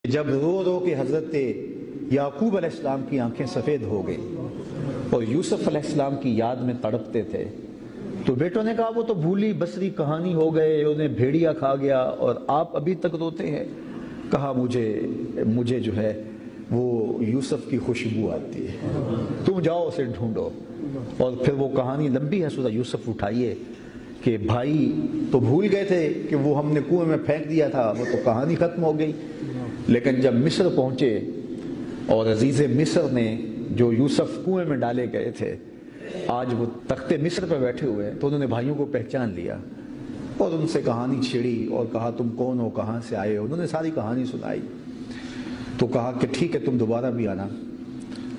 جب رو رو کے حضرت یعقوب علیہ السلام کی آنکھیں سفید ہو گئی اور یوسف علیہ السلام کی یاد میں تڑپتے تھے تو بیٹوں نے کہا وہ تو بھولی بسری کہانی ہو گئے، انہیں بھیڑیا کھا گیا اور آپ ابھی تک روتے ہیں۔ کہا مجھے جو ہے وہ یوسف کی خوشبو آتی ہے، تم جاؤ اسے ڈھونڈو۔ اور پھر وہ کہانی لمبی ہے، سورہ یوسف اٹھائیے کہ بھائی تو بھول گئے تھے کہ وہ ہم نے کنویں میں پھینک دیا تھا، وہ تو کہانی ختم ہو گئی۔ لیکن جب مصر پہنچے اور عزیز مصر نے جو یوسف کنویں میں ڈالے گئے تھے آج وہ تخت مصر پہ بیٹھے ہوئے تو انہوں نے بھائیوں کو پہچان لیا اور ان سے کہانی چھیڑی اور کہا تم کون ہو، کہاں سے آئے ہو۔ انہوں نے ساری کہانی سنائی تو کہا کہ ٹھیک ہے تم دوبارہ بھی آنا،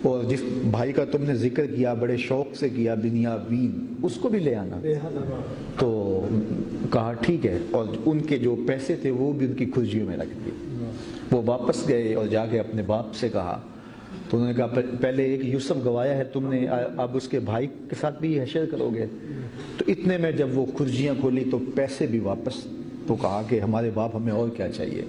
اور جس بھائی کا تم نے ذکر کیا بڑے شوق سے کیا بنیامین، اس کو بھی لے آنا۔ تو کہا ٹھیک ہے، اور ان کے جو پیسے تھے وہ بھی ان کی کھجیوں میں رکھ دیے۔ وہ واپس گئے اور جا کے اپنے باپ سے کہا تو انہوں نے کہا پہلے ایک یوسف گوایا ہے تم نے، اب اس کے بھائی کے ساتھ بھی حشر کرو گے۔ تو اتنے میں جب وہ کھرجیاں کھولی تو پیسے بھی واپس۔ تو کہا کہ ہمارے باپ ہمیں اور کیا چاہیے،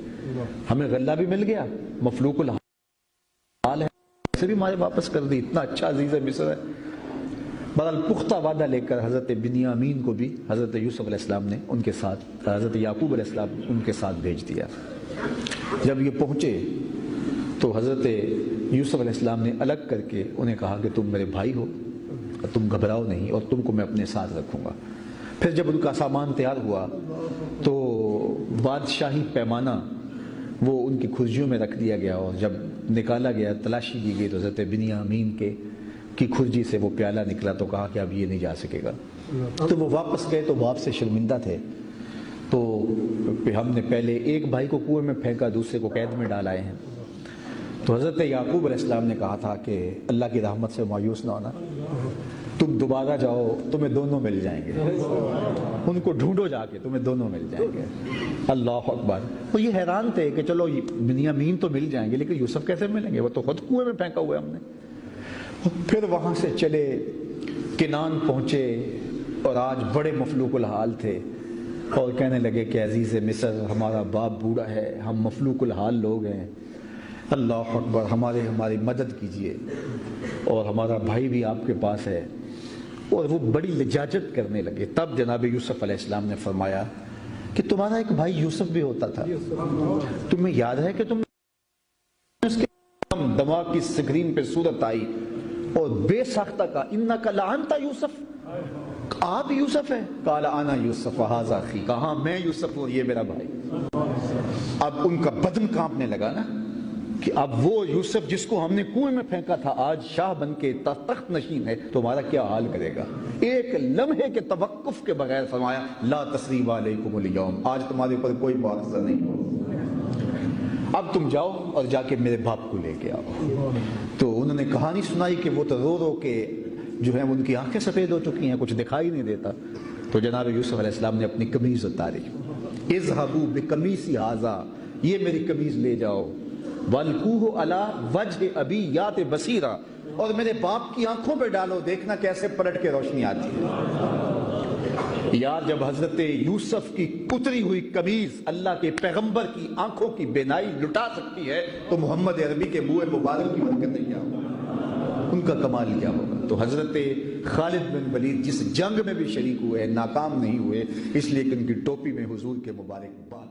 ہمیں غلہ بھی مل گیا، مفلوق الحال ہے، پیسے بھی ہمارے واپس کر دی، اتنا اچھا عزیز مصر ہے۔ بہرحال پختہ وعدہ لے کر حضرت بنیامین کو بھی حضرت یوسف علیہ السلام نے ان کے ساتھ، حضرت یعقوب علیہ السلام ان کے ساتھ بھیج دیا۔ جب یہ پہنچے تو حضرت یوسف علیہ السلام نے الگ کر کے انہیں کہا کہ تم میرے بھائی ہو، تم گھبراؤ نہیں اور تم کو میں اپنے ساتھ رکھوں گا۔ پھر جب ان کا سامان تیار ہوا تو بادشاہی پیمانہ وہ ان کی کھرجیوں میں رکھ دیا گیا، اور جب نکالا گیا تلاشی کی گئی تو حضرت بنیامین کی کھرجی سے وہ پیالہ نکلا تو کہا کہ اب یہ نہیں جا سکے گا۔ تو وہ واپس گئے تو باپ سے شرمندہ تھے، تو ہم نے پہلے ایک بھائی کو کنویں میں پھینکا، دوسرے کو قید میں ڈالائے ہیں۔ تو حضرت یعقوب علیہ السلام نے کہا تھا کہ اللہ کی رحمت سے مایوس نہ ہونا، تم دوبارہ جاؤ تمہیں دونوں مل جائیں گے، ان کو ڈھونڈو جا کے تمہیں دونوں مل جائیں گے۔ اللہ اکبر۔ وہ یہ حیران تھے کہ چلو بنیامین تو مل جائیں گے لیکن یوسف کیسے ملیں گے، وہ تو خود کنویں میں پھینکا ہوا ہے ہم نے۔ پھر وہاں سے چلے کنعان پہنچے اور آج بڑے مفلوق الحال تھے اور کہنے لگے کہ عزیز مصر ہمارا باپ بوڑھا ہے، ہم مفلوق الحال لوگ ہیں، اللہ اکبر، ہماری مدد کیجئے، اور ہمارا بھائی بھی آپ کے پاس ہے۔ اور وہ بڑی لجاجت کرنے لگے۔ تب جناب یوسف علیہ السلام نے فرمایا کہ تمہارا ایک بھائی یوسف بھی ہوتا تھا، تمہیں یاد ہے کہ تم اس کے دماغ کی سکرین پہ صورت آئی اور بے ساختہ کا انکا لانتا یوسف، آپ یوسف ہیں؟ قال انا یوسف ھذا اخی، کہا میں یوسف ہوں یہ میرا بھائی۔ اب ان کا بدن کانپنے لگا نا کہ اب وہ یوسف جس کو ہم نے کنویں میں پھینکا تھا آج شاہ بن کے تخت نشین ہے تو ہمارا کیا حال کرے گا۔ ایک لمحے کے توقف کے بغیر فرمایا لا تثریب علیکم الیوم، آج تمہارے اوپر کوئی مواخذہ نہیں، اب تم جاؤ اور جا کے میرے باپ کو لے کے آؤ۔ تو انہوں نے کہانی سنائی کہ وہ تو رو رو کے جو ہے ان کی آنکھیں سفید ہو چکی ہیں، کچھ دکھائی نہیں دیتا۔ تو جناب یوسف علیہ السلام نے اپنی قمیض اتاری، اذهبوا بقمیصی ھذا، یہ میری قمیض لے جاؤ، وَالْقُوهُ عَلَى وَجْهِ أَبِيَّاتِ بَصِيرًا، اور میرے باپ کی آنکھوں پہ ڈالو، دیکھنا کیسے پلٹ کے روشنی آتی ہے۔ یار جب حضرت یوسف کی اتری ہوئی قمیض اللہ کے پیغمبر کی آنکھوں کی بینائی لٹا سکتی ہے تو محمد عربی کے منہ مبارک کی برکت نہیں کیا ہوگا، ان کا کمال کیا ہوگا۔ تو حضرت خالد بن ولید جس جنگ میں بھی شریک ہوئے ناکام نہیں ہوئے، اس لیے کہ ان کی ٹوپی میں حضور کے مبارک بال